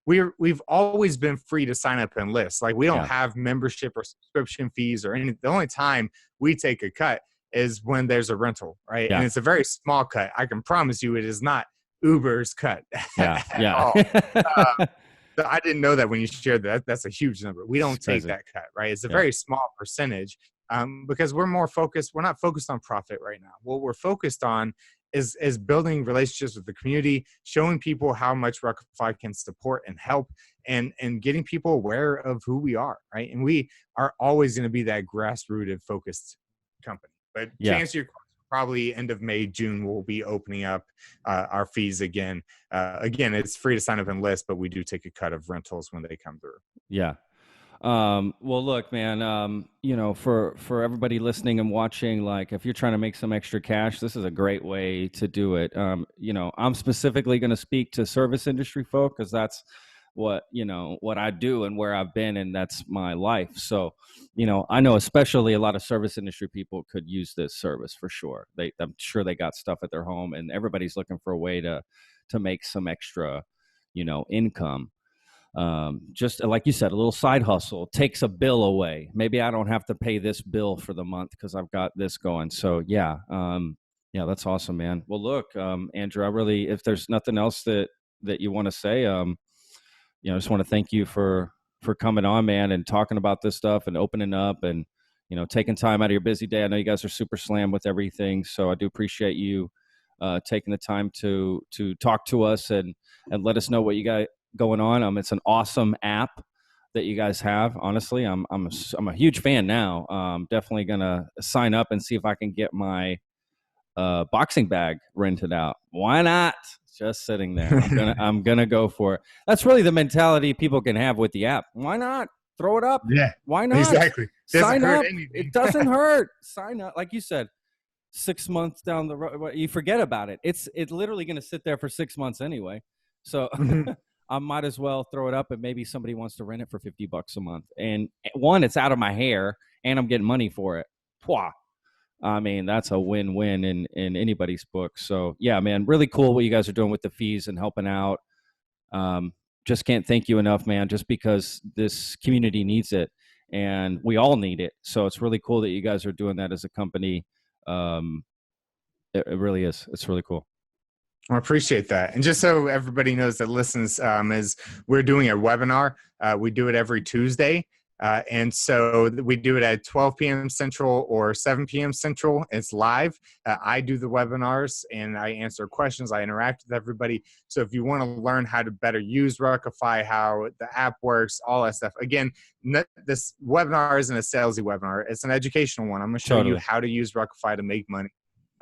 we've always been free to sign up and list. Like we don't have membership or subscription fees or anything. The only time we take a cut is when there's a rental, right? Yeah. And it's a very small cut. I can promise you it is not Uber's cut at all. I didn't know that when you shared that. That's a huge number. We don't take that cut, right? It's a very small percentage because we're more focused. We're not focused on profit right now. What we're focused on is building relationships with the community, showing people how much Ruckify can support and help, and getting people aware of who we are, right? And we are always going to be that grassrooted focused company. But to answer your question, probably end of May, June, we'll be opening up our fees again. Again, it's free to sign up and list, but we do take a cut of rentals when they come through. Yeah. Well, look, man, for everybody listening and watching, like if you're trying to make some extra cash, this is a great way to do it. I'm specifically going to speak to service industry folk because that's what I do and where I've been, and that's my life. So, I know especially a lot of service industry people could use this service for sure. I'm sure they got stuff at their home, and everybody's looking for a way to make some extra, income. Just like you said, a little side hustle takes a bill away. Maybe I don't have to pay this bill for the month because I've got this going. So yeah, that's awesome, man. Well, look, Andrew, if there's nothing else that you want to say, I just want to thank you for coming on, man, and talking about this stuff and opening up and, taking time out of your busy day. I know you guys are super slammed with everything, so I do appreciate you taking the time to talk to us and let us know what you got going on. It's an awesome app that you guys have. Honestly, I'm a huge fan now. Definitely gonna sign up and see if I can get my boxing bag rented out. Why not? Just sitting there. I'm gonna go for it. That's really the mentality people can have with the app. Why not? Throw it up. Yeah. Why not? Exactly. Sign up. It doesn't hurt. Sign up. Like you said, 6 months down the road, you forget about it. It's literally going to sit there for 6 months anyway. So I might as well throw it up, and maybe somebody wants to rent it for $50 a month. And one, it's out of my hair, and I'm getting money for it. Pwah. I mean, that's a win-win in anybody's book. So yeah, man, really cool what you guys are doing with the fees and helping out. Just can't thank you enough, man, just because this community needs it and we all need it. So it's really cool that you guys are doing that as a company. It really is. It's really cool. I appreciate that. And just so everybody knows that listens, is we're doing a webinar. We do it every Tuesday. And so we do it at 12 p.m. Central or 7 p.m. Central. It's live. I do the webinars and I answer questions. I interact with everybody. So if you want to learn how to better use Ruckify, how the app works, all that stuff. Again, this webinar isn't a salesy webinar. It's an educational one. I'm going to show you how to use Ruckify to make money.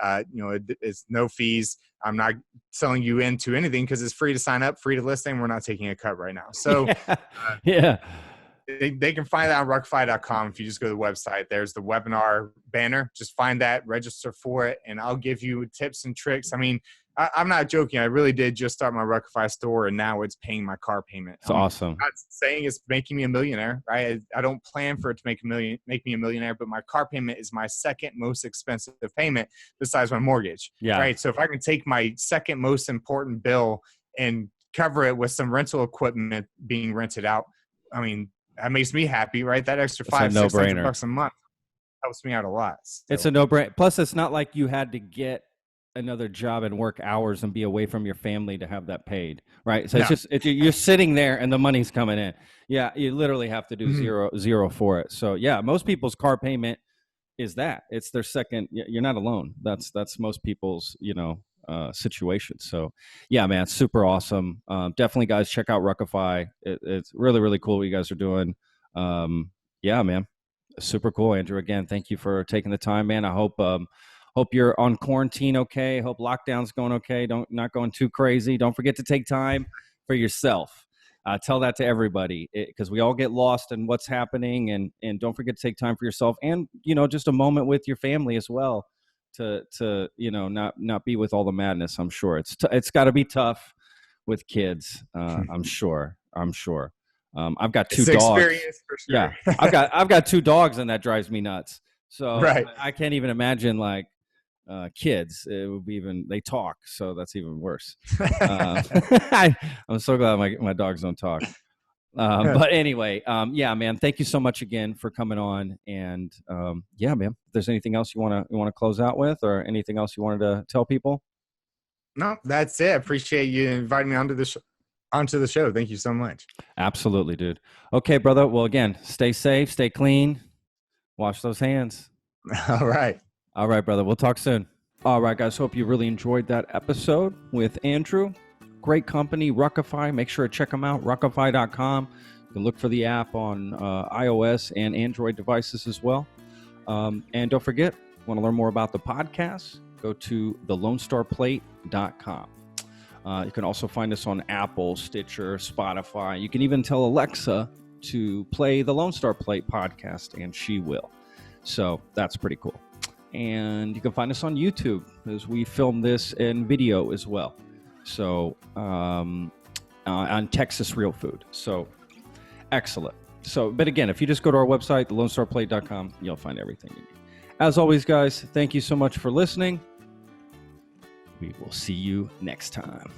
It's no fees. I'm not selling you into anything because it's free to sign up, free to listen. We're not taking a cut right now. So yeah. They can find that on ruckify.com. If you just go to the website, there's the webinar banner. Just find that, register for it, and I'll give you tips and tricks. I mean, I'm not joking. I really did just start my Ruckify store, and now it's paying my car payment. It's awesome. I'm not saying it's making me a millionaire, right? I don't plan for it to make me a millionaire, but my car payment is my second most expensive payment besides my mortgage. Yeah. Right. So if I can take my second most important bill and cover it with some rental equipment being rented out, I mean, that makes me happy, right? That extra $500-$600 a month helps me out a lot. So. It's a no-brainer. Plus, it's not like you had to get another job and work hours and be away from your family to have that paid, right? So you're sitting there and the money's coming in. Yeah, you literally have to do zero for it. So yeah, most people's car payment is that. It's their second. You're not alone. That's most people's situation. So yeah, man, super awesome. Definitely, guys, check out Ruckify. It's really, really cool what you guys are doing. Yeah, man, super cool. Andrew, again, thank you for taking the time, man. I hope you're on quarantine okay. Hope lockdown's going okay. Not going too crazy. Don't forget to take time for yourself. Tell that to everybody, because we all get lost in what's happening, and don't forget to take time for yourself, and just a moment with your family as well, to not be with all the madness. I'm sure it's got to be tough with kids. I'm sure. I've got two dogs. For sure. Yeah, I've got two dogs, and that drives me nuts. So right. I can't even imagine kids. It would be they talk, so that's even worse. I'm so glad my dogs don't talk. But anyway, yeah, man, thank you so much again for coming on. And yeah, man, if there's anything else you want to close out with, or anything else you wanted to tell people? No, that's it. I appreciate you inviting me onto the show. Thank you so much. Absolutely, dude. Okay, brother. Well, again, stay safe, stay clean, wash those hands. All right, brother. We'll talk soon. All right, guys. Hope you really enjoyed that episode with Andrew. Great company, Ruckify. Make sure to check them out, ruckify.com. You can look for the app on iOS and Android devices as well. And don't forget, want to learn more about the podcast, go to thelonestarplate.com. You can also find us on Apple, Stitcher, Spotify. You can even tell Alexa to play the Lone Star Plate podcast, and she will. So that's pretty cool. And you can find us on YouTube, as we film this in video as well. So on Texas Real Food. So excellent. So, but again, if you just go to our website, thelonestarplate.com, you'll find everything you need. As always, guys, thank you so much for listening. We will see you next time.